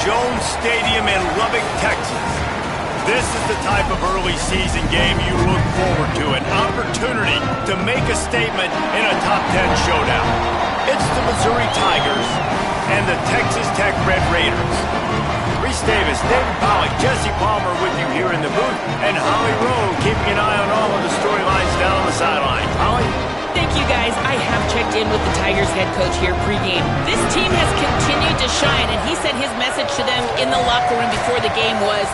Jones Stadium in Lubbock, Texas. This is the type of early season game you look forward to, an opportunity to make a statement in a top 10 showdown. It's the Missouri Tigers and the Texas Tech Red Raiders. Reese Davis, David Pollack, Jesse Palmer with you here in the booth, and Holly Rowe keeping an eye on all of the storylines down on the sideline. Holly? Thank you, guys. I have checked in with the Tigers head coach here pregame. This team has continued to shine, and he said his message to them in the locker room before the game was,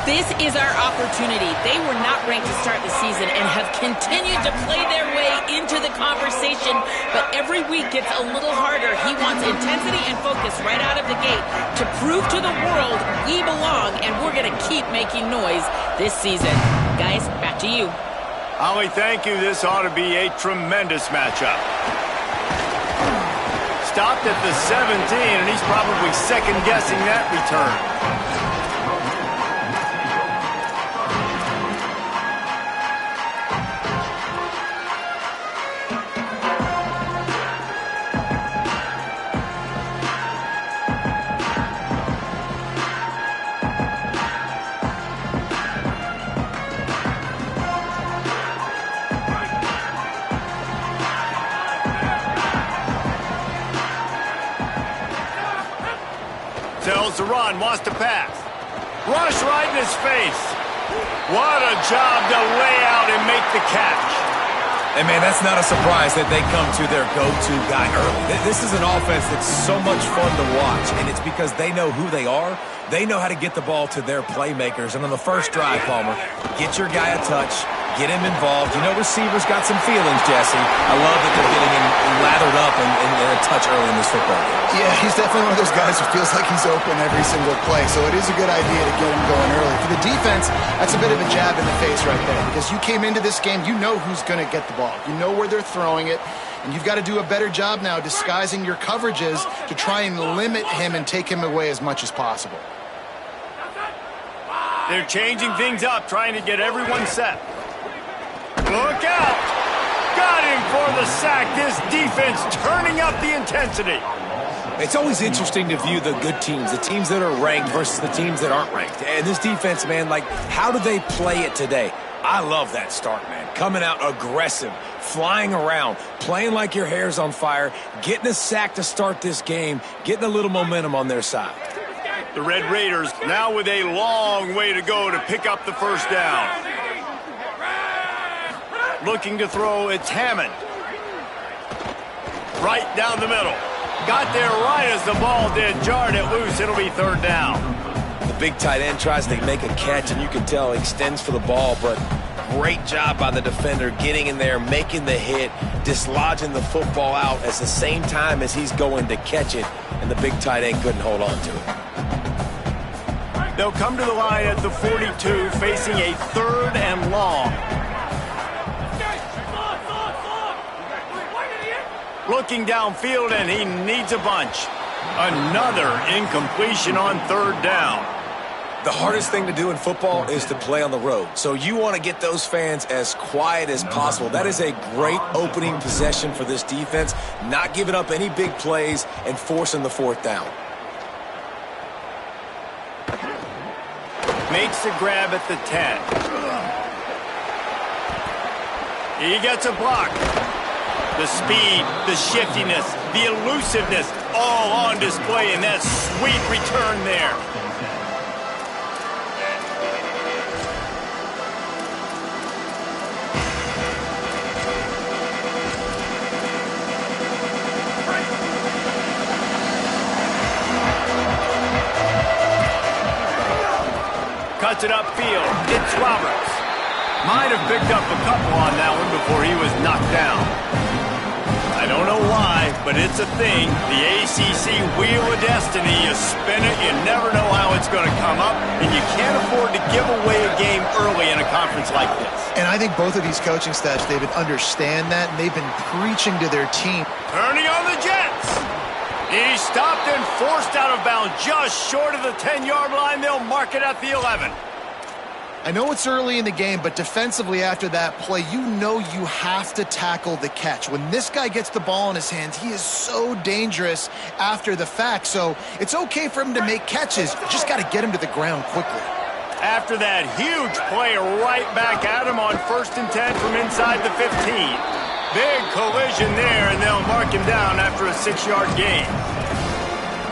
this is our opportunity. They were not ranked to start the season and have continued to play their way into the conversation, but every week gets a little harder. He wants intensity and focus right out of the gate to prove to the world we belong, and we're going to keep making noise this season. Guys, back to you. Holly, thank you. This ought to be a tremendous matchup. Stopped at the 17, and he's probably second-guessing that return. Tells to run, wants to pass. Rush right in his face. What a job to lay out and make the catch. And, man, that's not a surprise that they come to their go-to guy early. This is an offense that's so much fun to watch, and it's because they know who they are. They know how to get the ball to their playmakers. And on the first drive, Palmer, get your guy a touch, get him involved. You know receivers got some feelings, Jesse. I love that they're getting him lathered up and a touch early in this football game. Yeah, he's definitely one of those guys who feels like he's open every single play, so it is a good idea to get him going early. For the defense, that's a bit of a jab in the face right there, because you came into this game, you know who's going to get the ball. You know where they're throwing it, and you've got to do a better job now disguising your coverages to try and limit him and take him away as much as possible. They're changing things up, trying to get everyone set. Look out! Got him for the sack. This defense turning up the intensity. It's always interesting to view the good teams, the teams that are ranked versus the teams that aren't ranked. And this defense, man, like, how do they play it today? I love that start, man. Coming out aggressive, flying around, playing like your hair's on fire, getting a sack to start this game, getting a little momentum on their side. The Red Raiders now with a long way to go to pick up the first down. Looking to throw, it's Hammond. Right down the middle. Got there right as the ball did. Jarred it loose. It'll be third down. The big tight end tries to make a catch, and you can tell he extends for the ball, but great job by the defender getting in there, making the hit, dislodging the football out at the same time as he's going to catch it, and the big tight end couldn't hold on to it. They'll come to the line at the 42, facing a third and long. Looking downfield, and he needs a bunch. Another incompletion on third down. The hardest thing to do in football is to play on the road. So you want to get those fans as quiet as possible. That is a great opening possession for this defense, not giving up any big plays and forcing the fourth down. Makes the grab at the 10. He gets a block. The speed, the shiftiness, the elusiveness, all on display in that sweet return there. Cuts it upfield. It's Roberts. Might have picked up a couple on that one before he was knocked down. I don't know why, but it's a thing. The ACC Wheel of Destiny, you spin it, you never know how it's going to come up, and you can't afford to give away a game early in a conference like this. And I think both of these coaching staffs, David, understand that, and they've been preaching to their team. Turning on the Jets. He stopped and forced out of bounds just short of the 10-yard line. They'll mark it at the 11. I know it's early in the game, but defensively after that play, you know you have to tackle the catch. When this guy gets the ball in his hands, he is so dangerous after the fact. So it's okay for him to make catches. You just got to get him to the ground quickly. After that huge play right back at him on 1st and 10 from inside the 15. Big collision there, and they'll mark him down after a 6-yard gain.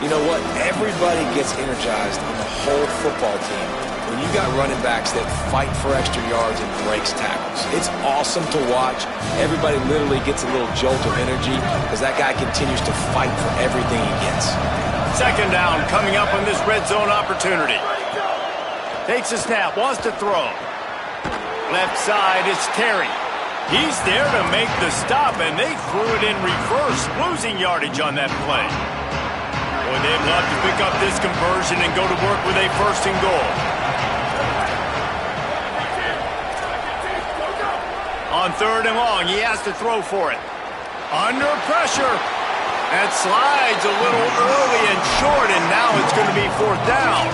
You know what? Everybody gets energized on the whole football team when you got running backs that fight for extra yards and breaks tackles. It's awesome to watch. Everybody literally gets a little jolt of energy as that guy continues to fight for everything he gets. 2nd down coming up on this red zone opportunity. Takes a snap, wants to throw. Left side, it's Terry. He's there to make the stop, and they threw it in reverse, losing yardage on that play. Boy, they'd love to pick up this conversion and go to work with a 1st and goal. On 3rd and long, he has to throw for it. Under pressure. That slides a little early and short, and now it's going to be 4th down.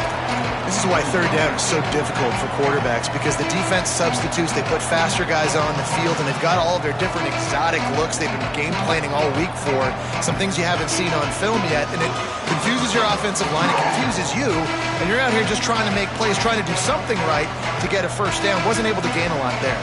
This is why 3rd down is so difficult for quarterbacks, because the defense substitutes, they put faster guys on the field, and they've got all of their different exotic looks they've been game planning all week for, some things you haven't seen on film yet, and it confuses your offensive line, it confuses you, and you're out here just trying to make plays, trying to do something right to get a 1st down. Wasn't able to gain a lot there.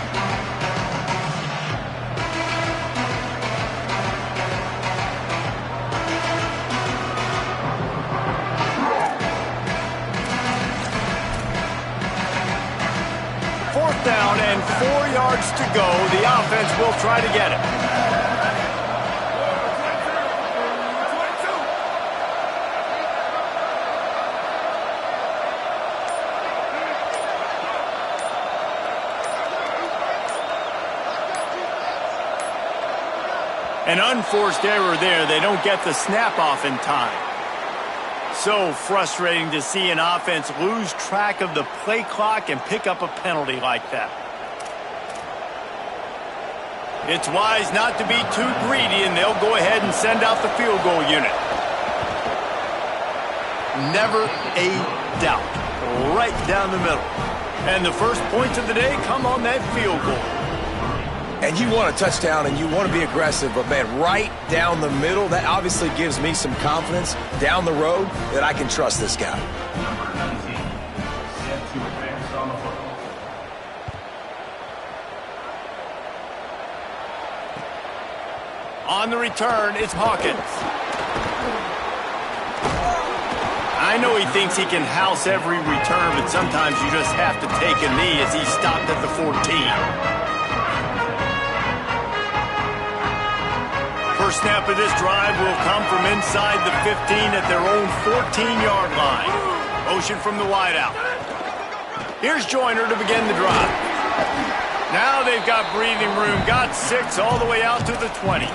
Down and 4 yards to go. The offense will try to get it. An unforced error there. They don't get the snap off in time. So frustrating to see an offense lose track of the play clock and pick up a penalty like that. It's wise not to be too greedy, and they'll go ahead and send out the field goal unit. Never a doubt. Right down the middle. And the first points of the day come on that field goal. And you want a touchdown and you want to be aggressive, but man, right down the middle, that obviously gives me some confidence down the road that I can trust this guy. On the return, it's Hawkins. I know he thinks he can house every return, but sometimes you just have to take a knee as he stopped at the 14. First snap of this drive will come from inside the 15 at their own 14-yard line. Motion from the wideout. Here's Joyner to begin the drive. Now they've got breathing room. Got 6 all the way out to the 20.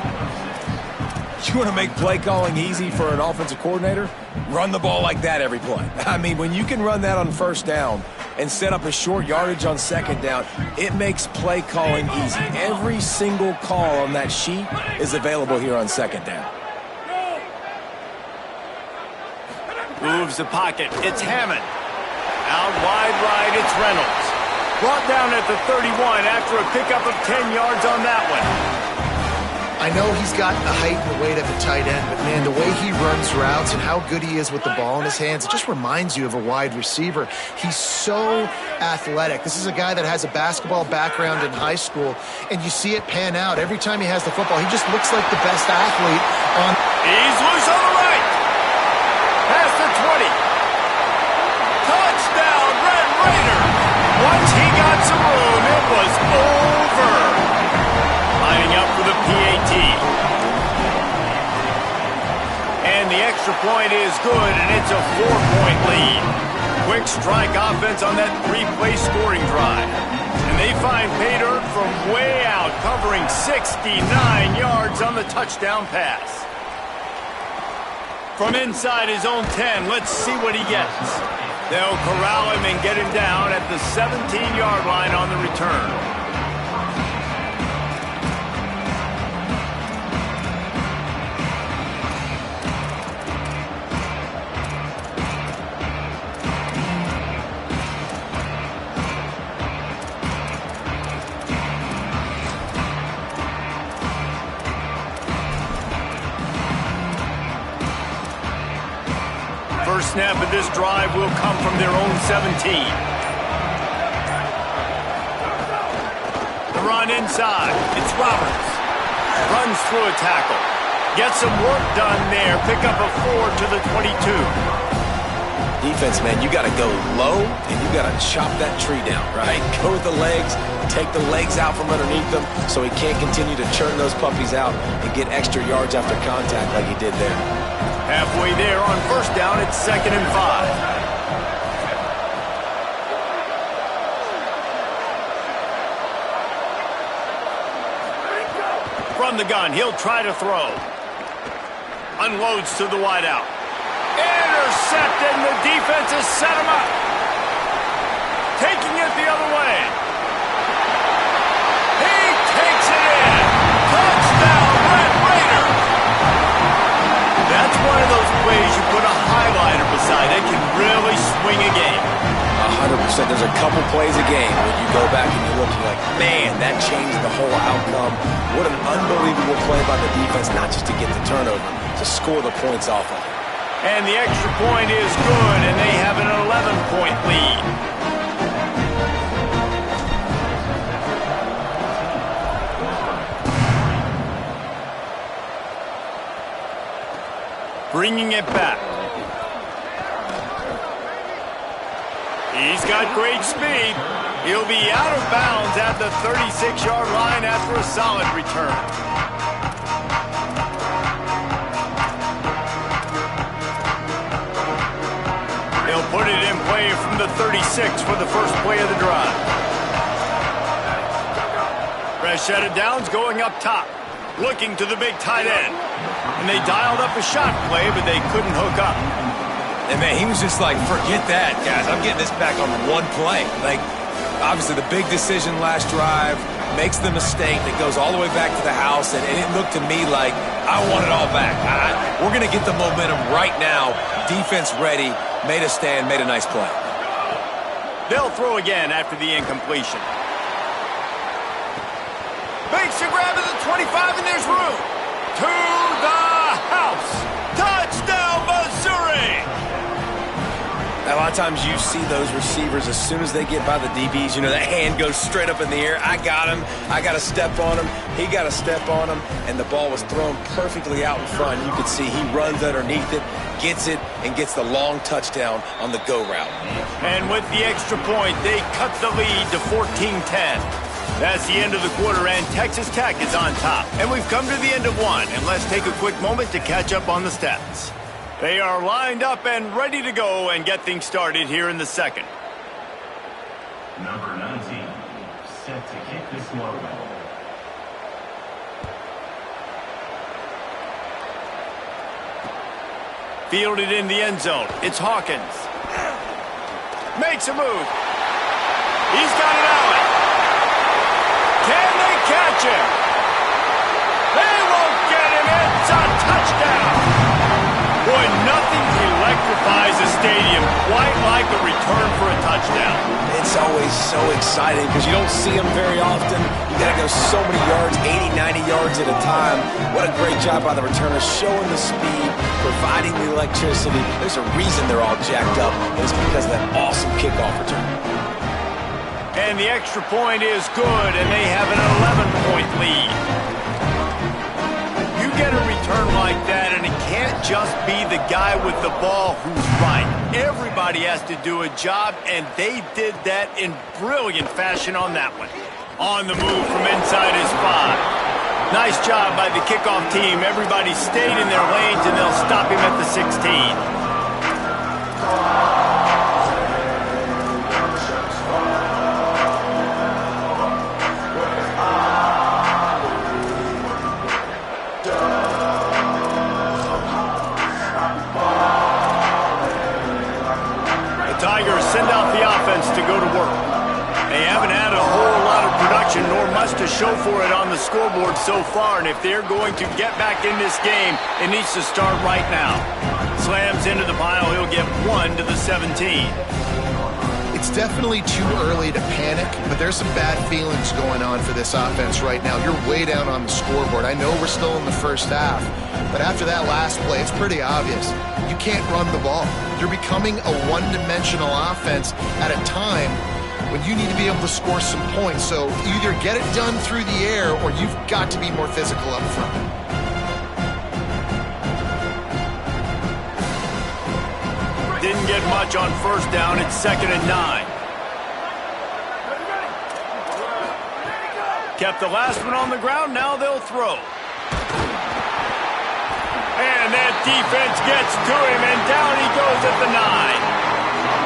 You want to make play calling easy for an offensive coordinator? Run the ball like that every play. I mean, when you can run that on 1st down and set up a short yardage on 2nd down, it makes play calling easy. Every single call on that sheet is available here on 2nd down. Moves the pocket. It's Hammond. Out wide right, it's Reynolds. Brought down at the 31 after a pickup of 10 yards on that one. I know he's got the height and the weight of a tight end, but man, the way he runs routes and how good he is with the ball in his hands, it just reminds you of a wide receiver. He's so athletic. This is a guy that has a basketball background in high school, and you see it pan out. Every time he has the football, he just looks like the best athlete on. He's loose on the right. Past the 20. Touchdown, Red Raider. Once he got some room, it was over. Lining up for the PAT. And the extra point is good, and it's a 4-point lead. Quick strike offense on that 3-play scoring drive. And they find pay dirt from way out, covering 69 yards on the touchdown pass. From inside his own 10, let's see what he gets. They'll corral him and get him down at the 17-yard line on the return. snap of this drive will come from their own 17. The run inside. It's Roberts. Runs through a tackle. Gets some work done there. Pick up a 4 to the 22. Defense, man, you got to go low, and you got to chop that tree down, right? Go with the legs, take the legs out from underneath them so he can't continue to churn those puppies out and get extra yards after contact like he did there. Halfway there on first down, it's 2nd and 5. From the gun, he'll try to throw. Unloads to the wideout. Intercepted, and the defense has set him up. Taking it the other way. He takes it in. Touchdown, Red Raider. That's one of those plays you put a highlighter beside it, can really swing a game. 100%. There's a couple plays a game when you go back and you look, you're like, man, that changed the whole outcome. What an unbelievable play by the defense, not just to get the turnover, to score the points off of it. And the extra point is good, and they have an 11-point lead. Bringing it back. He's got great speed. He'll be out of bounds at the 36-yard line after a solid return. He'll put it in play from the 36 for the first play of the drive. Rashad Downs going up top, looking to the big tight end. And they dialed up a shot play, but they couldn't hook up. And, man, he was just like, forget that, guys. I'm getting this back on one play. Like, obviously, the big decision last drive, makes the mistake that goes all the way back to the house, and it looked to me like I want it all back. We're going to get the momentum right now. Defense ready, made a stand, made a nice play. They'll throw again after the incompletion. Makes a grab at the 25, and there's room. To the house. Touchdown, Missouri! A lot of times you see those receivers, as soon as they get by the DBs, you know, that hand goes straight up in the air. I got him. I got to step on him. He got to step on him. And the ball was thrown perfectly out in front. You could see he runs underneath it, gets it, and gets the long touchdown on the go route. And with the extra point, they cut the lead to 14-10. That's the end of the quarter, and Texas Tech is on top. And we've come to the end of one, and let's take a quick moment to catch up on the stats. They are lined up and ready to go and get things started here in the second. Number 19, set to kick this one. Fielded in the end zone. It's Hawkins. Makes a move. He's got it out. Can they catch him? They won't get him. It's a touchdown. Boy, nothing electrifies a stadium quite like a return for a touchdown. It's always so exciting because you don't see them very often. You got to go so many yards, 80, 90 yards at a time. What a great job by the returner, showing the speed, providing the electricity. There's a reason they're all jacked up, and it's because of that awesome kickoff return. And the extra point is good, and they have an 11-point lead. You get a return like that, and it can't just be the guy with the ball who's right. Everybody has to do a job, and they did that in brilliant fashion on that one. On the move from inside his 5. Nice job by the kickoff team. Everybody stayed in their lanes, and they'll stop him at the 16. Tigers send out the offense to go to work. They haven't had a whole lot of production, nor much to show for it on the scoreboard so far, and if they're going to get back in this game, it needs to start right now. Slams into the pile, he'll get 1 to the 17. It's It's definitely too early to panic, but there's some bad feelings going on for this offense right now. You're way down on the scoreboard. I know we're still in the first half, but after that last play, it's pretty obvious. You can't run the ball. You're becoming a one-dimensional offense at a time when you need to be able to score some points. So either get it done through the air or you've got to be more physical up front. Didn't get much on first down. It's 2nd and 9. Kept the last one on the ground. Now they'll throw. And that defense gets to him, and down he goes at the 9.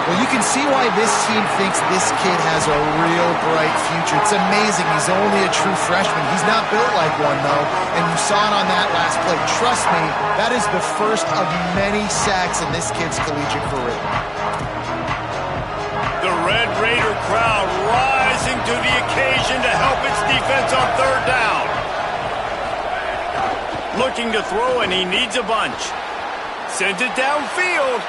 Well, you can see why this team thinks this kid has a real bright future. It's amazing. He's only a true freshman. He's not built like one, though, and you saw it on that last play. Trust me, that is the first of many sacks in this kid's collegiate career. The Red Raider crowd rising to the occasion to help its defense on 3rd down. Looking to throw, and he needs a bunch. Sends it downfield.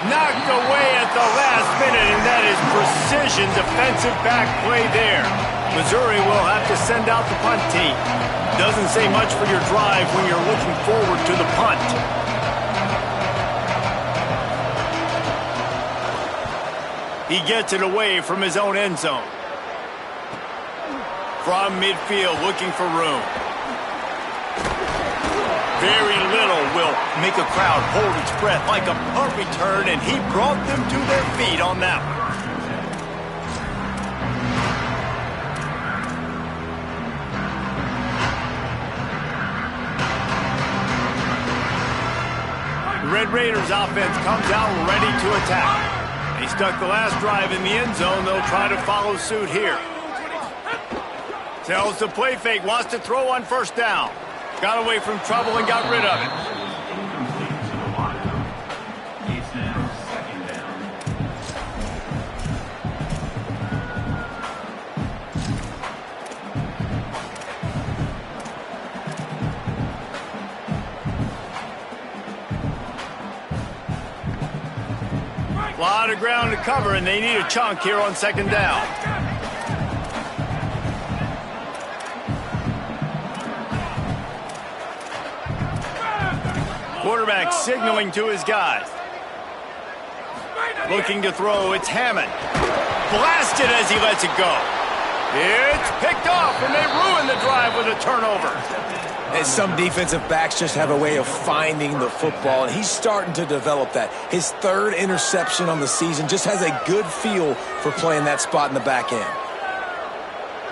Knocked away at the last minute, and that is precision defensive back play there. Missouri will have to send out the punt team. Doesn't say much for your drive when you're looking forward to the punt. He gets it away from his own end zone. From midfield, looking for room. Very little will make a crowd hold its breath like a punt return, and he brought them to their feet on that one. The Red Raiders offense comes out ready to attack. They stuck the last drive in the end zone. They'll try to follow suit here. Tells the play fake, wants to throw on 1st down. Got away from trouble and got rid of it. Incomplete to the wideout. It's now 2nd down. A lot of ground to cover, and they need a chunk here on 2nd down. Quarterback signaling to his guys. Looking to throw, it's Hammond. Blasted as he lets it go. It's picked off, and they ruin the drive with a turnover. And some defensive backs just have a way of finding the football, and he's starting to develop that. His 3rd interception on the season, just has a good feel for playing that spot in the back end.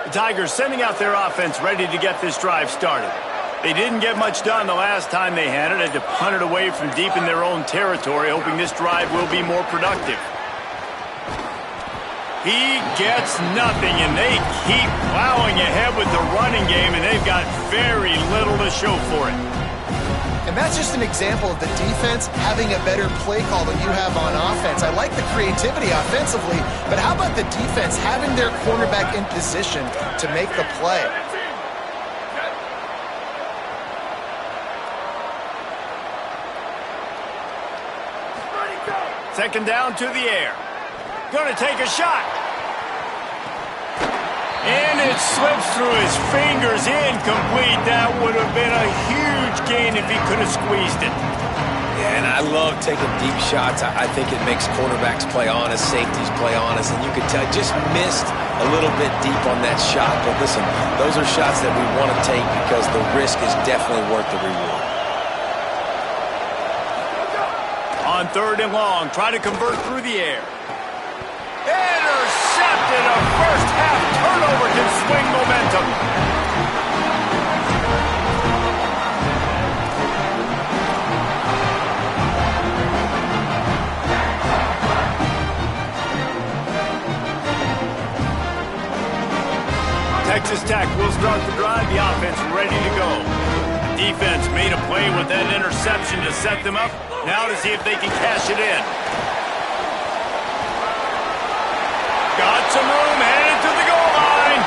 The Tigers sending out their offense ready to get this drive started. They didn't get much done the last time they had it. Had to punt it away from deep in their own territory, hoping this drive will be more productive. He gets nothing, and they keep plowing ahead with the running game, and they've got very little to show for it. And that's just an example of the defense having a better play call than you have on offense. I like the creativity offensively, but how about the defense having their cornerback in position to make the play? 2nd down to the air. Gonna take a shot. And it slips through his fingers, incomplete. That would have been a huge gain if he could have squeezed it. Yeah, and I love taking deep shots. I think it makes quarterbacks play honest, safeties play honest, and you could tell just missed a little bit deep on that shot. But listen, those are shots that we want to take because the risk is definitely worth the reward. On 3rd and long, try to convert through the air. Intercepted. A first half turnover can swing momentum. Texas Tech will start the drive. The offense ready to go. Defense made a play with that interception to set them up. Now to see if they can cash it in. Got some room, headed to the goal line.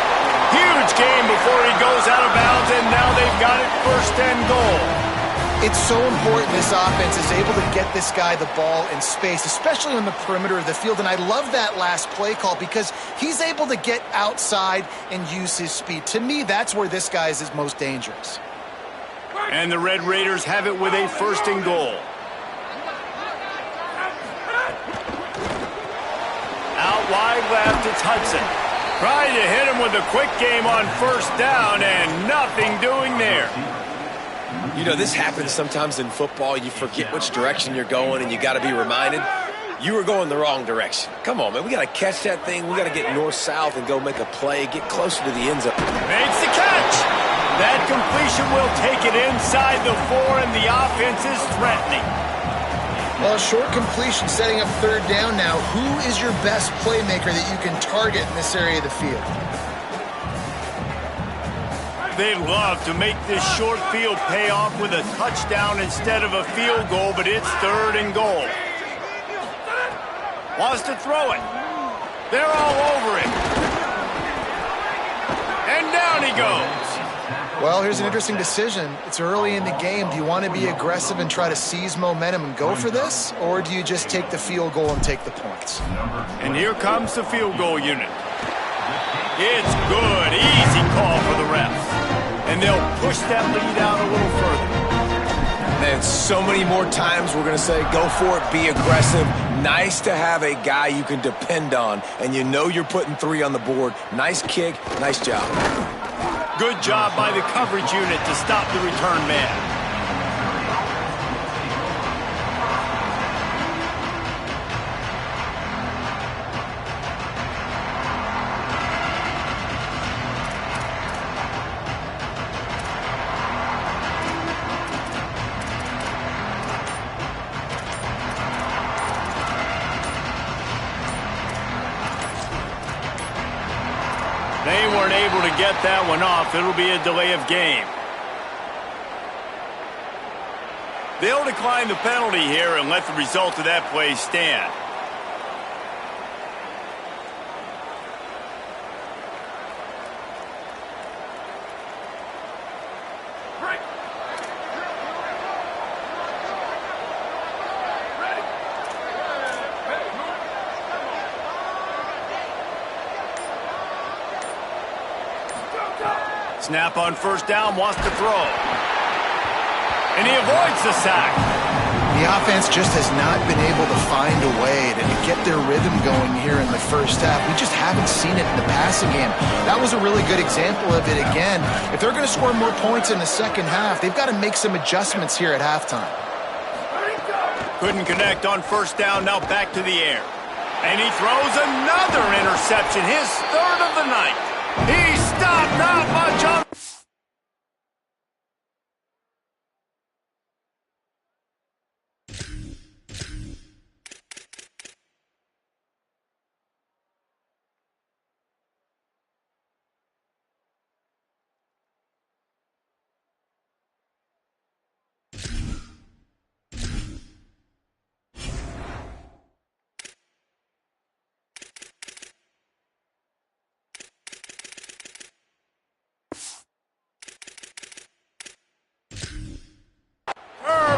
Huge game before he goes out of bounds, and now they've got it 1st and goal. It's so important this offense is able to get this guy the ball in space, especially on the perimeter of the field. And I love that last play call because he's able to get outside and use his speed. To me, that's where this guy is most dangerous. And the Red Raiders have it with a 1st and goal. Out wide left, it's Hudson. Trying to hit him with a quick game on 1st down and nothing doing there. You know, this happens sometimes in football. You forget which direction you're going, and you got to be reminded, you were going the wrong direction. Come on, man. We got to catch that thing. We got to get north-south and go make a play, get closer to the end zone. Makes the catch. That completion will take it inside the 4, and the offense is threatening. Well, short completion setting up 3rd down now. Who is your best playmaker that you can target in this area of the field? They love to make this short field pay off with a touchdown instead of a field goal, but it's 3rd and goal. Wants to throw it. They're all over it. And down he goes. Well, here's an interesting decision. It's early in the game. Do you want to be aggressive and try to seize momentum and go for this? Or do you just take the field goal and take the points? And here comes the field goal unit. It's good. Easy call for the refs. And they'll push that lead out a little further. Man, so many more times we're going to say, go for it, be aggressive. Nice to have a guy you can depend on, and you know you're putting 3 on the board. Nice kick, nice job. Good job by the coverage unit to stop the return man. They weren't able to get that one off. It'll be a delay of game. They'll decline the penalty here and let the result of that play stand. Snap on 1st down, wants to throw. And he avoids the sack. The offense just has not been able to find a way to get their rhythm going here in the 1st half. We just haven't seen it in the passing game. That was a really good example of it again. If they're going to score more points in the 2nd half, they've got to make some adjustments here at halftime. Couldn't connect on 1st down, now back to the air. And he throws another interception, his 3rd of the night. He stopped, not much on.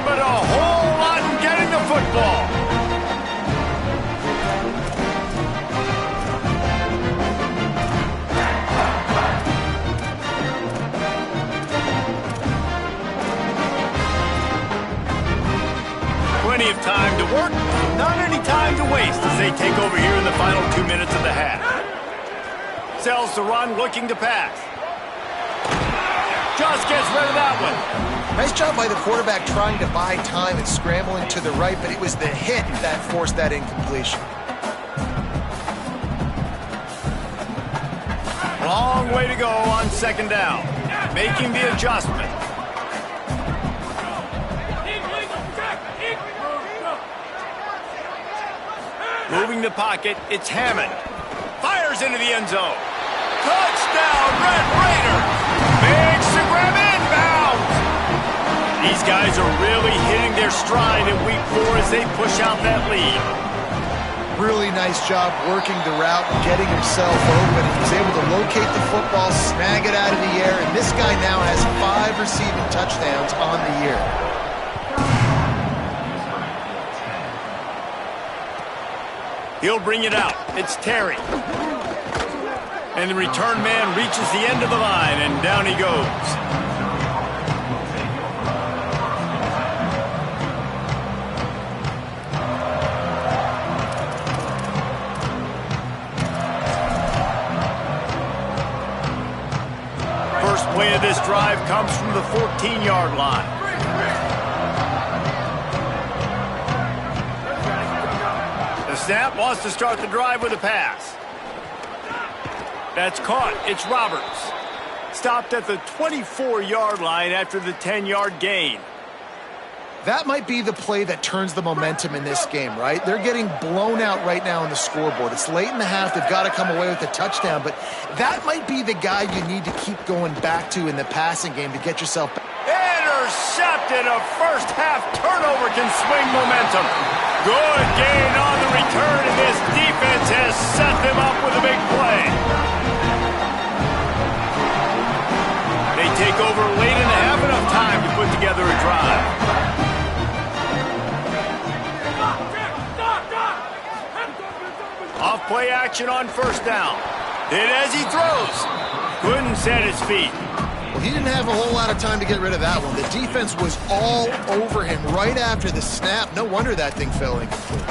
But a whole lot in getting the football. Plenty of time to work, not any time to waste as they take over here in the final 2 minutes of the half. Sells to run, looking to pass. Just gets rid of that one. Nice job by the quarterback trying to buy time and scrambling to the right, but it was the hit that forced that incompletion. Long way to go on 2nd down. Making the adjustment. Moving the pocket, it's Hammond. Fires into the end zone. Touchdown, Red Raiders! Makes the grab inbounds! These guys are really hitting their stride in week 4 as they push out that lead. Really nice job working the route, getting himself open. He was able to locate the football, snag it out of the air, and this guy now has 5 receiving touchdowns on the year. He'll bring it out. It's Terry. And the return man reaches the end of the line, and down he goes. First play of this drive comes from the 14-yard line. The snap wants to start the drive with a pass. That's caught. It's Roberts. Stopped at the 24-yard line after the 10-yard gain. That might be the play that turns the momentum in this game, right? They're getting blown out right now on the scoreboard. It's late in the half. They've got to come away with a touchdown, but that might be the guy you need to keep going back to in the passing game to get yourself back. Intercepted. A first-half turnover can swing momentum. Good gain on the return, and this defense has set them up with a big play. They take over late in the half, enough time to put together a drive. Off play action on first down. Hit as he throws. Couldn't set his feet. Well, he didn't have a whole lot of time to get rid of that one. The defense was all over him right after the snap. No wonder that thing fell incomplete.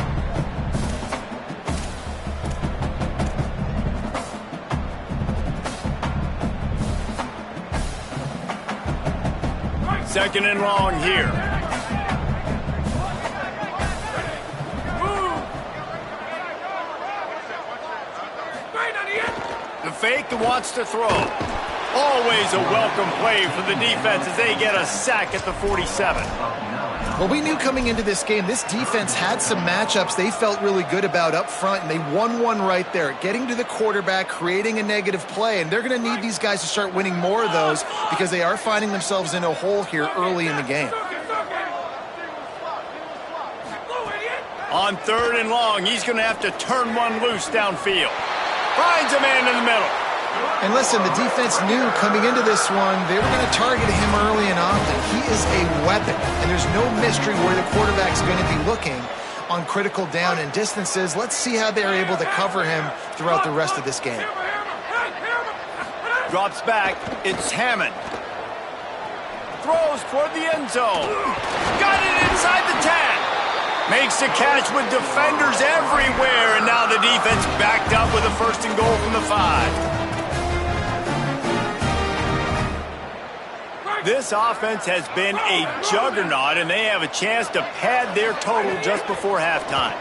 Second and long here. The fake that wants to throw. Always a welcome play for the defense as they get a sack at the 47. Well, we knew coming into this game, this defense had some matchups they felt really good about up front, and they won one right there, getting to the quarterback, creating a negative play, and they're going to need these guys to start winning more of those because they are finding themselves in a hole here early in the game. On third and long, he's going to have to turn one loose downfield. Finds a man in the middle. And listen, the defense knew coming into this one, they were going to target him early and often. He is a weapon, and there's no mystery where the quarterback's going to be looking on critical down and distances. Let's see how they're able to cover him throughout the rest of this game. Drops back. It's Hammond. Throws toward the end zone. Got it inside the 10. Makes the catch with defenders everywhere, and now the defense backed up with a first and goal from the 5. This offense has been a juggernaut, and they have a chance to pad their total just before halftime.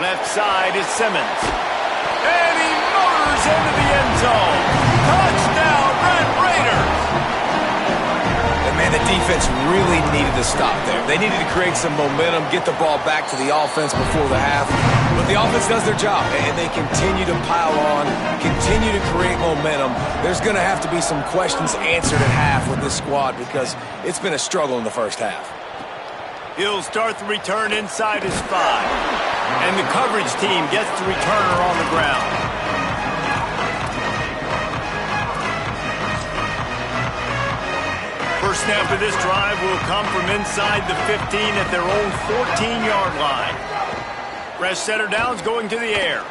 Left side is Simmons. And he motors into the end zone. Touchdown, Red Raiders! And man, the defense really needed to stop there. They needed to create some momentum, get the ball back to the offense before the half. But the offense does their job, and they continue to pile on, continue to create momentum. There's going to have to be some questions answered at half with this squad because it's been a struggle in the first half. He'll start the return inside his 5. And the coverage team gets the returner on the ground. First snap of this drive will come from inside the 15 at their own 14-yard line. Fresh setter down's going to the air.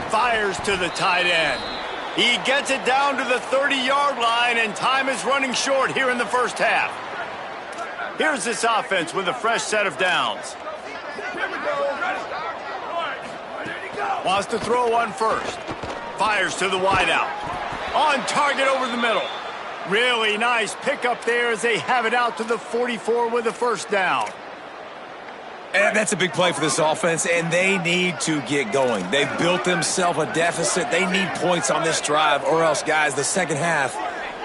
Fires to the tight end. He gets it down to the 30-yard line, and time is running short here in the first half. Here's this offense with a fresh set of downs. Wants to throw on first. Fires to the wideout. On target over the middle. Really nice pickup there as they have it out to the 44 with a first down. And that's a big play for this offense, and they need to get going. They've built themselves a deficit. They need points on this drive, or else, guys, the second half,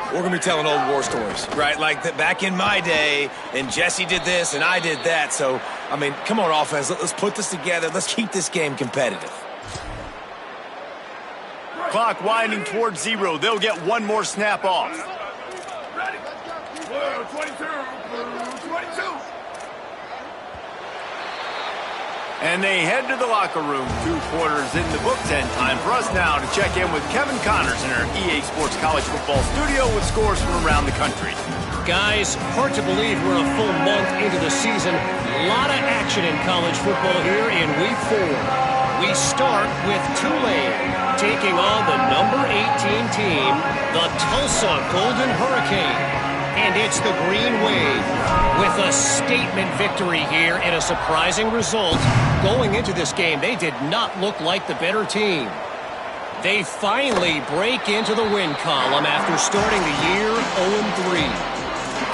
we're going to be telling old war stories, right? Like back in my day, and Jesse did this, and I did that. So, I mean, come on, offense. Let's put this together. Let's keep this game competitive. Clock winding towards 0. They'll get one more snap off. 22. And they head to the locker room. 2 quarters in the books, and time for us now to check in with Kevin Connors in our EA Sports College Football studio with scores from around the country. Guys, hard to believe we're a full month into the season. A lot of action in college football here in Week 4. We start with Tulane taking on the number 18 team, the Tulsa Golden Hurricane. And it's the Green Wave with a statement victory here and a surprising result. Going into this game, they did not look like the better team. They finally break into the win column after starting the year 0-3.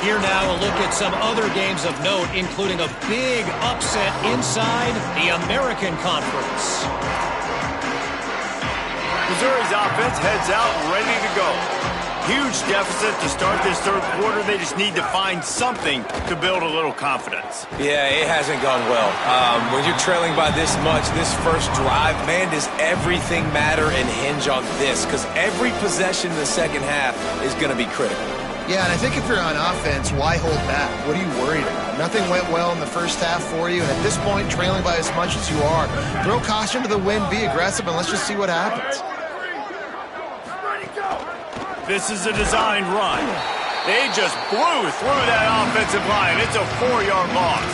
Here now a look at some other games of note, including a big upset inside the American Conference. Missouri's offense heads out ready to go. Huge deficit to start this third quarter. They just need to find something to build a little confidence. Yeah, it hasn't gone well. When you're trailing by this much, this first drive, man, does everything matter and hinge on this? Because every possession in the second half is going to be critical. Yeah, and I think if you're on offense, why hold back? What are you worried about? Nothing went well in the first half for you, and at this point, trailing by as much as you are, throw caution to the wind, be aggressive, and let's just see what happens. This is a designed run. They just blew through that offensive line. It's a 4-yard loss.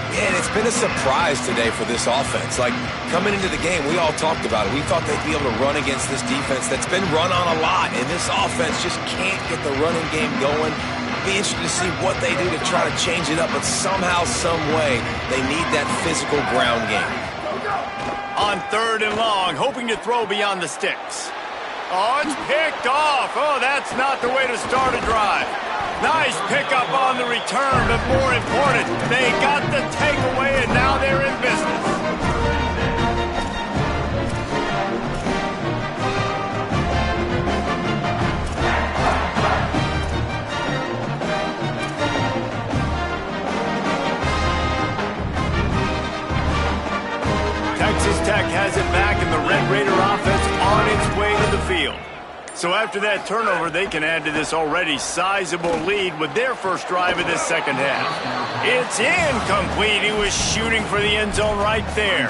Yeah, and it's been a surprise today for this offense. Like, coming into the game, we all talked about it. We thought they'd be able to run against this defense that's been run on a lot, and this offense just can't get the running game going. Be interested to see what they do to try to change it up, but somehow, some way, they need that physical ground game. On 3rd and long, hoping to throw beyond the sticks. Oh, it's picked off. Oh, that's not the way to start a drive. Nice pickup on the return, but more important, they got the takeaway, and now they're in business. Texas Tech has it back, and the Red Raider offense on its way to the field. So after that turnover, they can add to this already sizable lead with their first drive of this second half. It's incomplete. He was shooting for the end zone right there.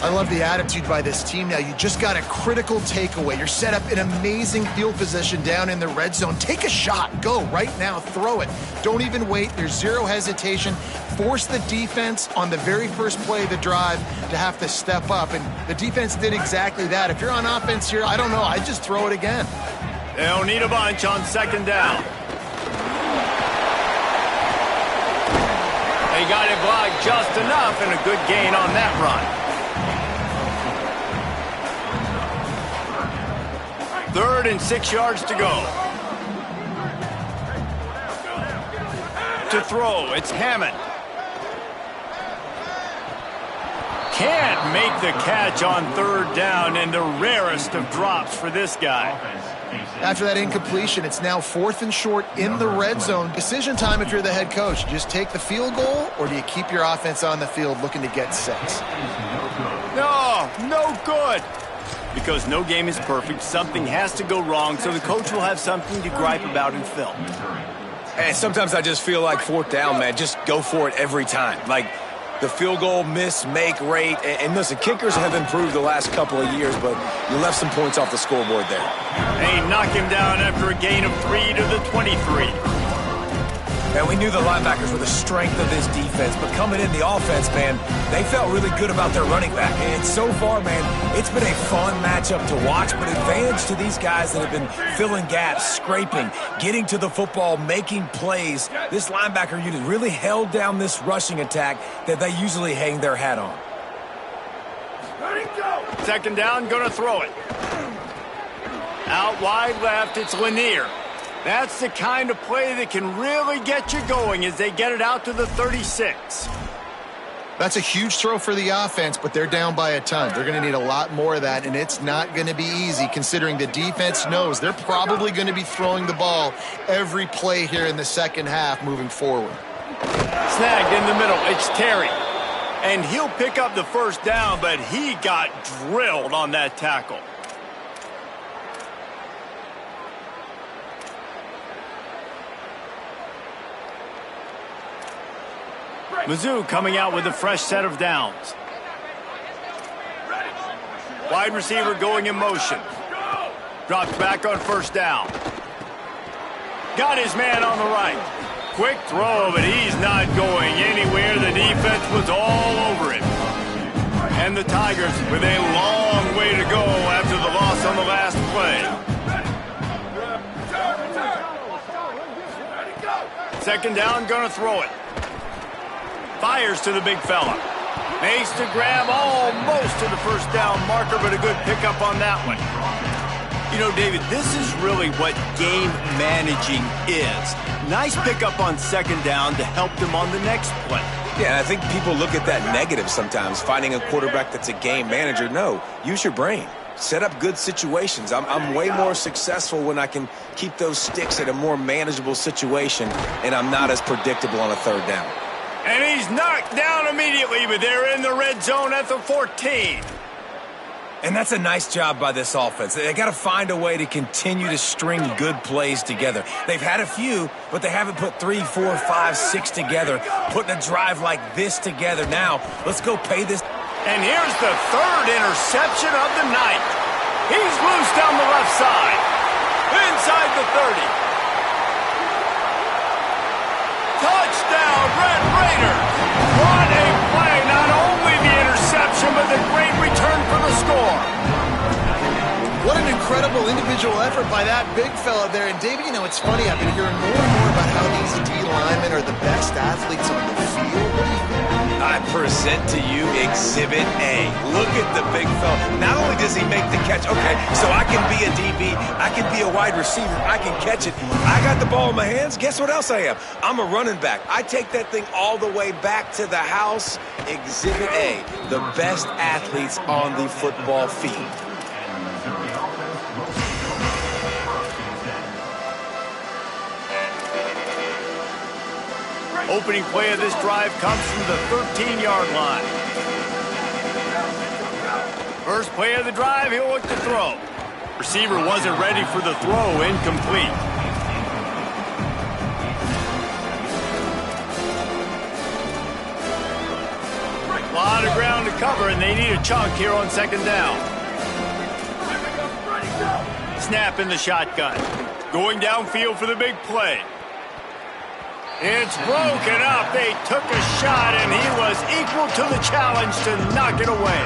I love the attitude by this team now. You just got a critical takeaway. You're set up in amazing field position down in the red zone. Take a shot. Go right now. Throw it. Don't even wait. There's zero hesitation. Force the defense on the very first play of the drive to have to step up. And the defense did exactly that. If you're on offense here, I don't know. I'd just throw it again. They don't need a bunch on 2nd down. They got it blocked just enough, and a good gain on that run. 3rd and 6 yards to go. To throw, it's Hammond. Can't make the catch on 3rd down, and the rarest of drops for this guy. After that incompletion, it's now 4th and short in the red zone. Decision time if you're the head coach. Just take the field goal, or do you keep your offense on the field looking to get 6? No good. Because no game is perfect, something has to go wrong, so the coach will have something to gripe about in film. And sometimes I just feel like 4th down, man, just go for it every time. Like, the field goal miss-make rate. And listen, kickers have improved the last couple of years, but you left some points off the scoreboard there. They knock him down after a gain of 3 to the 23. And we knew the linebackers were the strength of this defense, but coming in the offense, man, they felt really good about their running back. And so far, man, it's been a fun matchup to watch, but advantage to these guys that have been filling gaps, scraping, getting to the football, making plays. This linebacker unit really held down this rushing attack that they usually hang their hat on. 2nd down, gonna throw it. Out wide left, it's Lanier. That's the kind of play that can really get you going as they get it out to the 36. That's a huge throw for the offense, but they're down by a ton. They're going to need a lot more of that, and it's not going to be easy considering the defense knows they're probably going to be throwing the ball every play here in the second half moving forward. Snagged in the middle, it's Terry. And he'll pick up the first down, but he got drilled on that tackle. Mizzou coming out with a fresh set of downs. Wide receiver going in motion. Drops back on 1st down. Got his man on the right. Quick throw, but he's not going anywhere. The defense was all over him. And the Tigers with a long way to go after the loss on the last play. Second down, gonna throw it. Fires to the big fella. Makes the grab almost to the first down marker, but a good pickup on that one. You know, David, this is really what game managing is. Nice pickup on second down to help them on the next play. Yeah, I think people look at that negative sometimes, finding a quarterback that's a game manager. No, use your brain. Set up good situations. I'm way more successful when I can keep those sticks at a more manageable situation, and I'm not as predictable on a third down. And he's knocked down immediately, but they're in the red zone at the 14. And that's a nice job by this offense. They got to find a way to continue to string good plays together. They've had a few, but they haven't put 3, 4, 5, 6 together, putting a drive like this together. Now, let's go pay this. And here's the third interception of the night. He's loose down the left side. Inside the 30. Touchdown, Red Raiders. What a play. Not only the interception, but the great return for the score. What an incredible individual effort by that big fella there. And, David, you know, it's funny. I've been hearing more and more about how these D linemen are the best athletes on the field. What do you think? I present to you Exhibit A. Look at the big fella. Not only does he make the catch, okay, so I can be a DB, I can be a wide receiver, I can catch it. I got the ball in my hands. Guess what else I am? I'm a running back. I take that thing all the way back to the house. Exhibit A, the best athletes on the football field. Opening play of this drive comes from the 13-yard line. First play of the drive, he'll look to throw. Receiver wasn't ready for the throw, incomplete. A lot of ground to cover, and they need a chunk here on second down. Snap in the shotgun. Going downfield for the big play. It's broken up. They took a shot, and he was equal to the challenge to knock it away.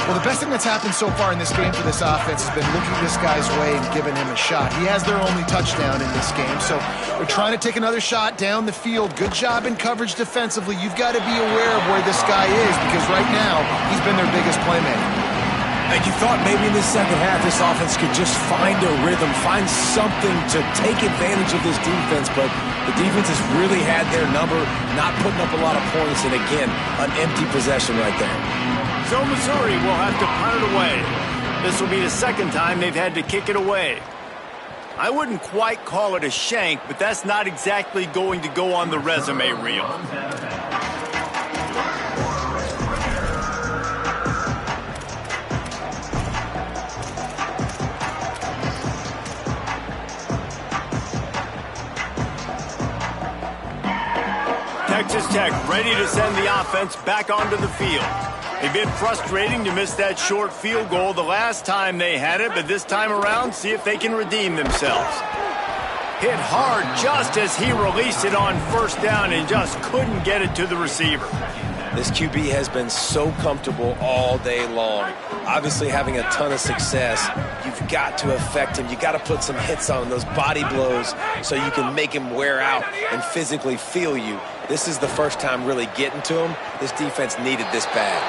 Well, the best thing that's happened so far in this game for this offense has been looking this guy's way and giving him a shot. He has their only touchdown in this game, so they're trying to take another shot down the field. Good job in coverage defensively. You've got to be aware of where this guy is because right now he's been their biggest playmaker. And you thought maybe in the second half this offense could just find a rhythm, find something to take advantage of this defense, but the defense has really had their number, not putting up a lot of points, and again, an empty possession right there. So Missouri will have to punt it away. This will be the second time they've had to kick it away. I wouldn't quite call it a shank, but that's not exactly going to go on the resume reel. Texas Tech ready to send the offense back onto the field. A bit frustrating to miss that short field goal the last time they had it, but this time around, see if they can redeem themselves. Hit hard just as he released it on first down and just couldn't get it to the receiver. This QB has been so comfortable all day long. Obviously having a ton of success. You've got to affect him. You've got to put some hits on him, those body blows, so you can make him wear out and physically feel you. This is the first time really getting to him. This defense needed this bad.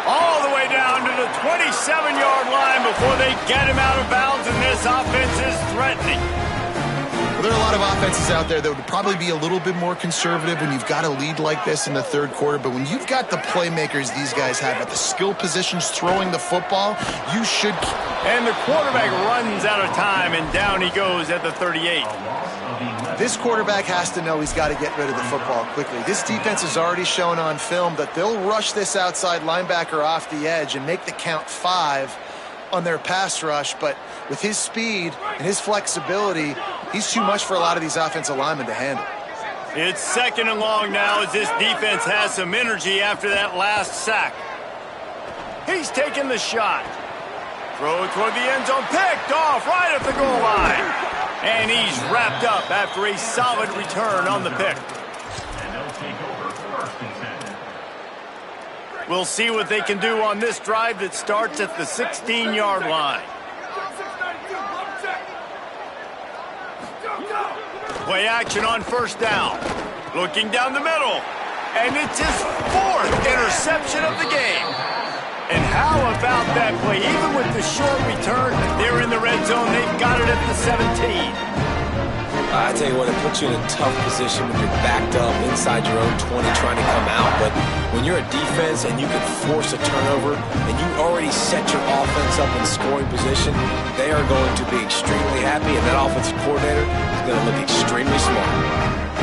All the way down to the 27-yard line before they get him out of bounds, and this offense is threatening. Well, there are a lot of offenses out there that would probably be a little bit more conservative when you've got a lead like this in the third quarter, but when you've got the playmakers these guys have at the skill positions throwing the football, you should. And the quarterback runs out of time, and down he goes at the 38. This quarterback has to know he's got to get rid of the football quickly. This defense has already shown on film that they'll rush this outside linebacker off the edge and make the count 5 on their pass rush, but with his speed and his flexibility, he's too much for a lot of these offensive linemen to handle. It's second and long now as this defense has some energy after that last sack. He's taking the shot. Throw toward the end zone, picked off right at the goal line. And he's wrapped up after a solid return on the pick. We'll see what they can do on this drive that starts at the 16-yard line. Play action on first down. Looking down the middle. And it's his 4th interception of the game. And how about that play? Even with the short return, they're in the red zone. They've got it at the 17. I tell you what, it puts you in a tough position when you're backed up inside your own 20 trying to come out. But when you're a defense and you can force a turnover and you already set your offense up in scoring position, they are going to be extremely happy, and that offensive coordinator is going to look extremely smart.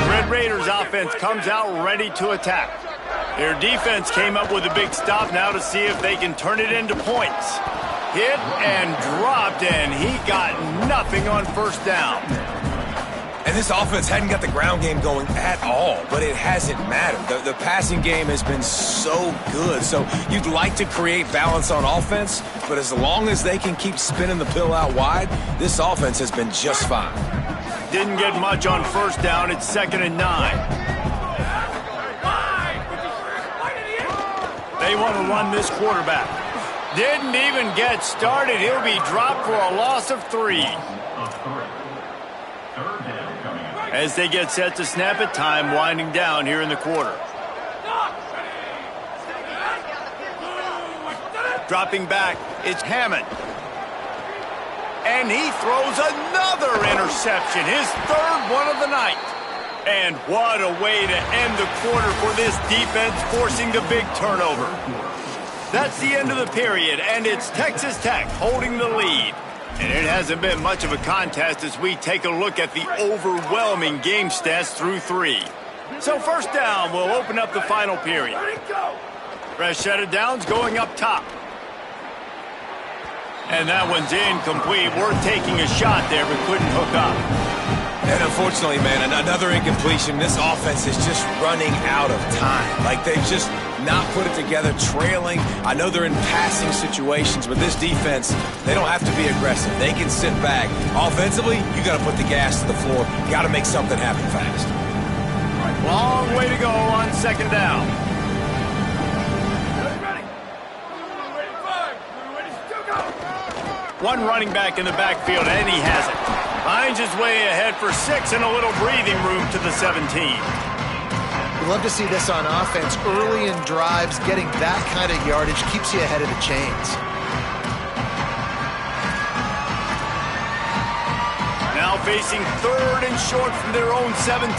Red Raiders offense comes out ready to attack. Their defense came up with a big stop now to see if they can turn it into points. Hit and dropped, and he got nothing on first down. And this offense hadn't got the ground game going at all, but it hasn't mattered. The passing game has been so good. So you'd like to create balance on offense, but as long as they can keep spinning the pill out wide, this offense has been just fine. Didn't get much on first down. It's 2nd and 9. They want to run this quarterback. Didn't even get started. He'll be dropped for a loss of 3. As they get set to snap it, time winding down here in the quarter. Dropping back, it's Hammond. And he throws another interception, his 3rd one of the night. And what a way to end the quarter for this defense, forcing the big turnover. That's the end of the period, and it's Texas Tech holding the lead. And it hasn't been much of a contest as we take a look at the overwhelming game stats through 3. So first down will open up the final period. Fresh set of downs going up top. And that one's incomplete. We're taking a shot there, but couldn't hook up. And unfortunately, man, another incompletion. This offense is just running out of time. Like, they've just not put it together, trailing. I know they're in passing situations, but this defense, they don't have to be aggressive. They can sit back. Offensively, you got to put the gas to the floor. Got to make something happen fast. Long way to go on 2nd down. One running back in the backfield, and he has it. Finds his way ahead for 6 and a little breathing room to the 17. We love to see this on offense. Early in drives, getting that kind of yardage keeps you ahead of the chains. Now facing 3rd and short from their own 17.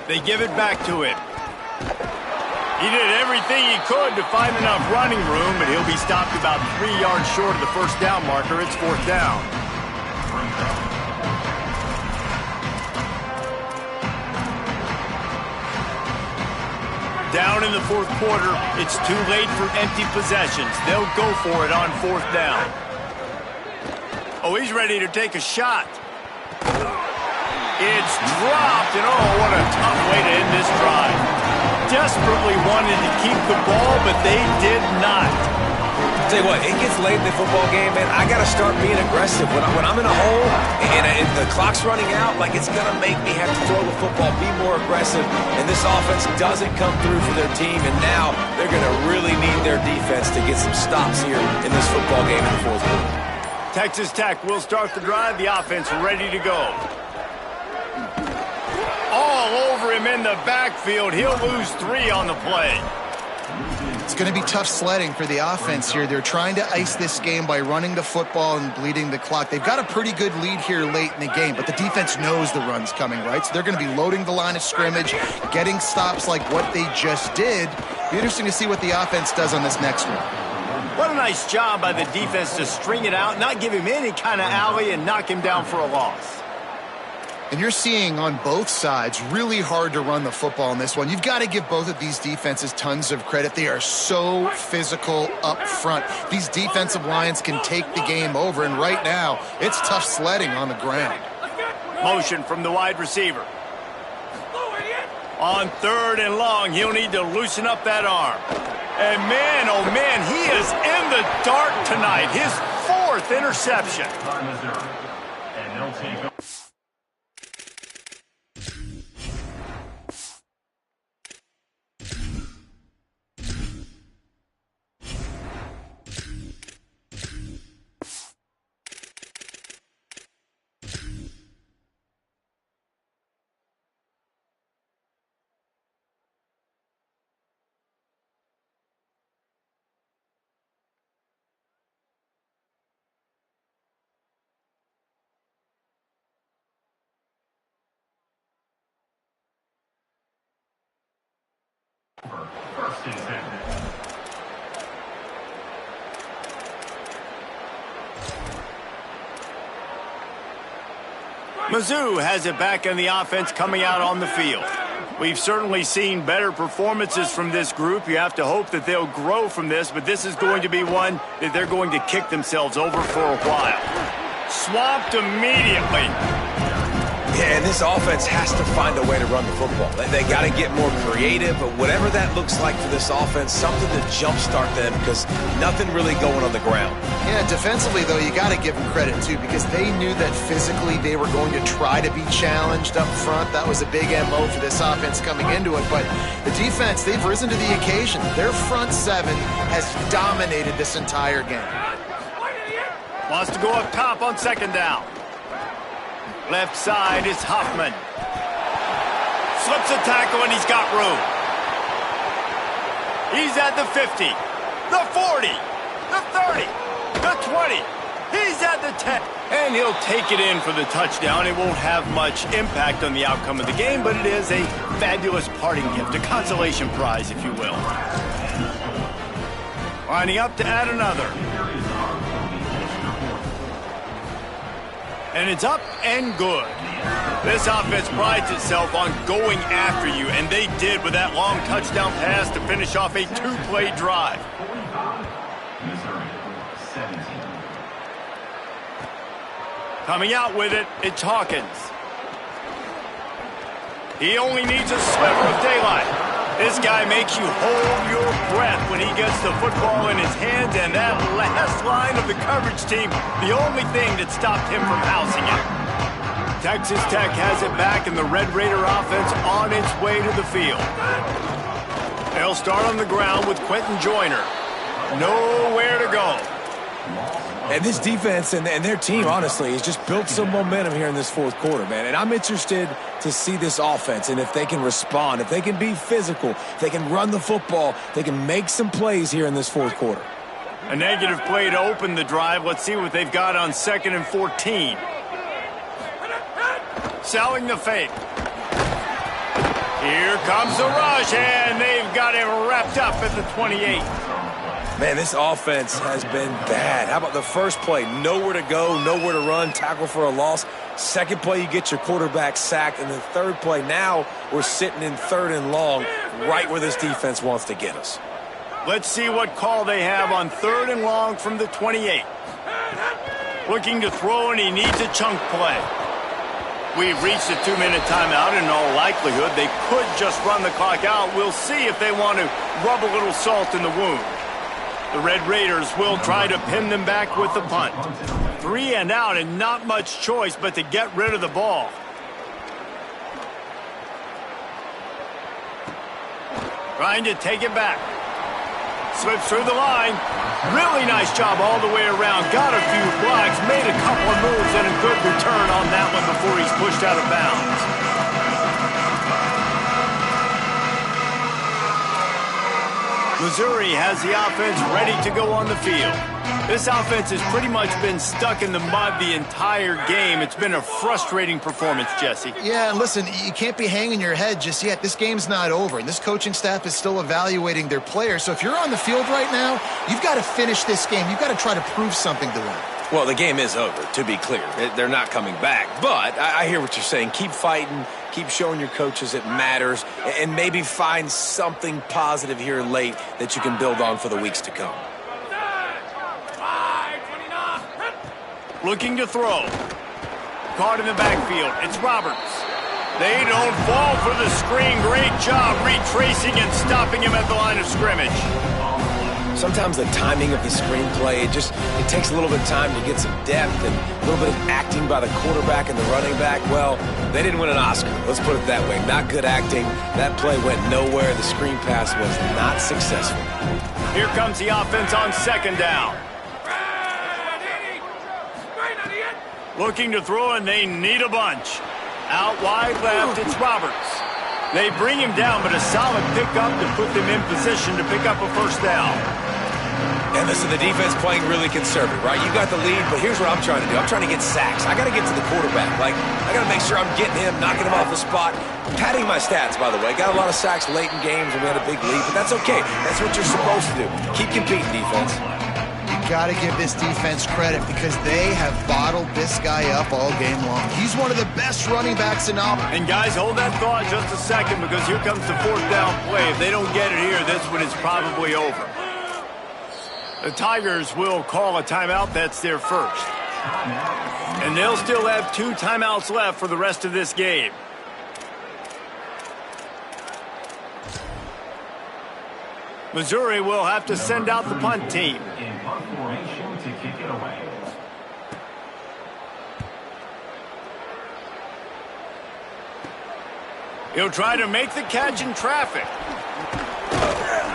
They give it back to him. He did everything he could to find enough running room, but he'll be stopped about 3 yards short of the first down marker. It's 4th down. Down in the 4th quarter, it's too late for empty possessions. They'll go for it on 4th down. Oh, he's ready to take a shot. It's dropped, and oh, what a tough way to end this drive. Desperately wanted to keep the ball, but they did not. I'll tell you what, it gets late in the football game, man. I got to start being aggressive. When I'm in a hole and the clock's running out, like, it's going to make me have to throw the football, be more aggressive. And this offense doesn't come through for their team, and now they're going to really need their defense to get some stops here in this football game in the 4th quarter. Texas Tech will start the drive. The offense ready to go. All over him in the backfield. He'll lose 3 on the play. It's going to be tough sledding for the offense here. They're trying to ice this game by running the football and bleeding the clock. They've got a pretty good lead here late in the game, but the defense knows the run's coming, right? So they're going to be loading the line of scrimmage, getting stops like what they just did. Be interesting to see what the offense does on this next one. What a nice job by the defense to string it out, not give him any kind of alley, and knock him down for a loss. And you're seeing on both sides really hard to run the football in this one. You've got to give both of these defenses tons of credit. They are so physical up front. These defensive lines can take the game over, and right now it's tough sledding on the ground. Motion from the wide receiver. On 3rd and long, he'll need to loosen up that arm. And man, oh man, he is in the dark tonight. His 4th interception. first and 10. Mizzou has it back in the offense coming out on the field. We've certainly seen better performances from this group. You have to hope that they'll grow from this, but this is going to be one that they're going to kick themselves over for a while. Swamped immediately. Yeah, and this offense has to find a way to run the football. They got to get more creative, but whatever that looks like for this offense, something to jumpstart them because nothing really going on the ground. Yeah, defensively, though, you got to give them credit, too, because they knew that physically they were going to try to be challenged up front. That was a big MO for this offense coming into it, but the defense, they've risen to the occasion. Their front seven has dominated this entire game. Wants to go up top on second down. Left side is Hoffman. Slips a tackle and he's got room. He's at the 50, the 40, the 30, the 20. He's at the 10. And he'll take it in for the touchdown. It won't have much impact on the outcome of the game, but it is a fabulous parting gift, a consolation prize, if you will. Lining up to add another. And it's up and good. This offense prides itself on going after you, and they did with that long touchdown pass to finish off a two-play drive. Coming out with it, it's Hawkins. He only needs a sliver of daylight. This guy makes you hold your breath when he gets the football in his hands, and that last line of the coverage team, the only thing that stopped him from housing it. Texas Tech has it back, and the Red Raider offense on its way to the field. They'll start on the ground with Quentin Joyner. Nowhere to go. And this defense and their team, honestly, has just built some momentum here in this fourth quarter, man. And I'm interested to see this offense and if they can respond, if they can be physical, if they can run the football, they can make some plays here in this fourth quarter. A negative play to open the drive. Let's see what they've got on 2nd and 14. Selling the fake. Here comes the rush, and they've got him wrapped up at the 28. Man, this offense has been bad. How about the first play? Nowhere to go, nowhere to run, tackle for a loss. Second play, you get your quarterback sacked. And the third play, now we're sitting in 3rd and long, right where this defense wants to get us. Let's see what call they have on 3rd and long from the 28. Looking to throw, and he needs a chunk play. We've reached a 2-minute timeout. In all likelihood, they could just run the clock out. We'll see if they want to rub a little salt in the wound. The Red Raiders will try to pin them back with the punt. 3 and out, and not much choice but to get rid of the ball. Trying to take it back. Slips through the line. Really nice job all the way around. Got a few blocks, made a couple of moves, and a good return on that one before he's pushed out of bounds. Missouri has the offense ready to go on the field. This offense has pretty much been stuck in the mud the entire game. It's been a frustrating performance, Jesse. Yeah, and listen, you can't be hanging your head just yet. This game's not over, and this coaching staff is still evaluating their players. So if you're on the field right now, you've got to finish this game. You've got to try to prove something to them. Well, the game is over, to be clear. They're not coming back. But I hear what you're saying. Keep fighting. Keep showing your coaches it matters. And maybe find something positive here late that you can build on for the weeks to come. Looking to throw. Caught in the backfield. It's Roberts. They don't fall for the screen. Great job retracing and stopping him at the line of scrimmage. Sometimes the timing of the screenplay, it takes a little bit of time to get some depth and a little bit of acting by the quarterback and the running back. Well, they didn't win an Oscar. Let's put it that way. Not good acting. That play went nowhere. The screen pass was not successful. Here comes the offense on 2nd down. Looking to throw, and they need a bunch. Out wide left, it's Roberts. They bring him down, but a solid pickup to put them in position to pick up a first down. And listen, the defense playing really conservative, right? You got the lead, but here's what I'm trying to do. I'm trying to get sacks. I got to get to the quarterback. Like, I got to make sure I'm getting him, knocking him off the spot. Padding my stats, by the way. Got a lot of sacks late in games when we had a big lead, but that's okay. That's what you're supposed to do. Keep competing, defense. You got to give this defense credit because they have bottled this guy up all game long. He's one of the best running backs in all. And guys, hold that thought just a second because here comes the fourth down play. If they don't get it here, this one is probably over. The Tigers will call a timeout. That's their first. And they'll still have 2 timeouts left for the rest of this game. Missouri will have to send out the punt team. In punt formation to kick it away. He'll try to make the catch in traffic.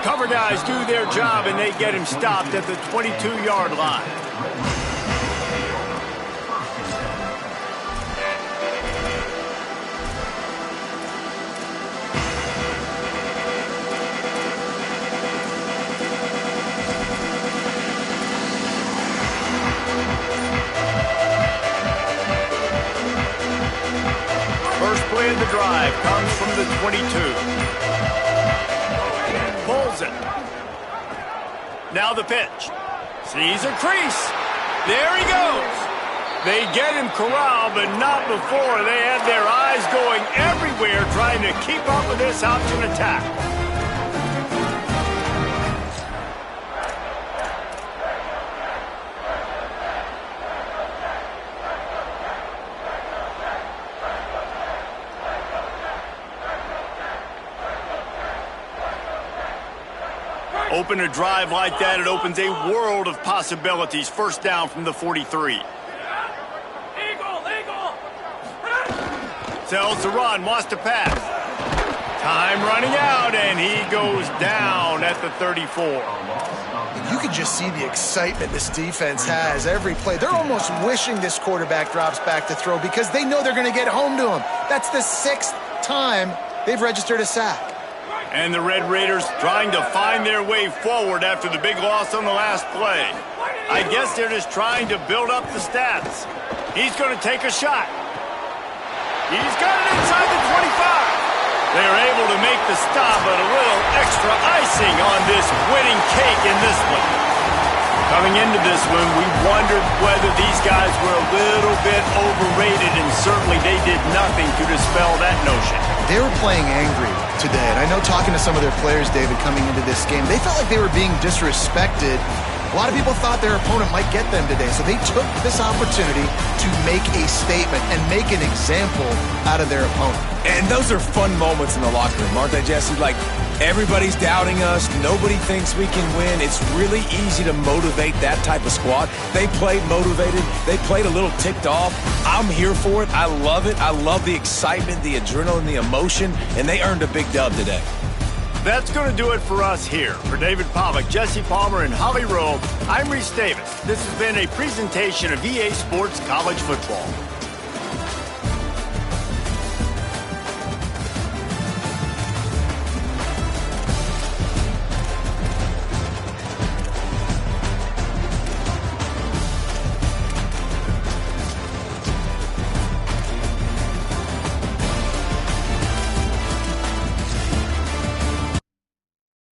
Cover guys do their job, and they get him stopped at the 22-yard line. First play of the drive comes from the 22. Pulls it. Now the pitch. Sees a crease. There he goes. They get him corralled, but not before. They had their eyes going everywhere trying to keep up with this option attack. Open a drive like that, it opens a world of possibilities. First down from the 43. Tells to run, wants to pass. Time running out, and he goes down at the 34. You can just see the excitement this defense has every play. They're almost wishing this quarterback drops back to throw because they know they're going to get home to him. That's the 6th time they've registered a sack. And the Red Raiders trying to find their way forward after the big loss on the last play. I guess they're just trying to build up the stats. He's going to take a shot. He's got it inside the 25. They're able to make the stop, but a little extra icing on this winning cake in this one. Coming into this one, we wondered whether these guys were a little bit overrated, and certainly they did nothing to dispel that notion. They were playing angry today, and I know talking to some of their players, David, coming into this game, they felt like they were being disrespected. A lot of people thought their opponent might get them today, so they took this opportunity to make a statement and make an example out of their opponent. And those are fun moments in the locker room, aren't they, Jesse? Like, everybody's doubting us. Nobody thinks we can win. It's really easy to motivate that type of squad. They played motivated. They played a little ticked off. I'm here for it. I love it. I love the excitement, the adrenaline, the emotion, and they earned a big dub today. That's going to do it for us here. For David Pollack, Jesse Palmer, and Holly Rowe, I'm Reese Davis. This has been a presentation of EA Sports College Football.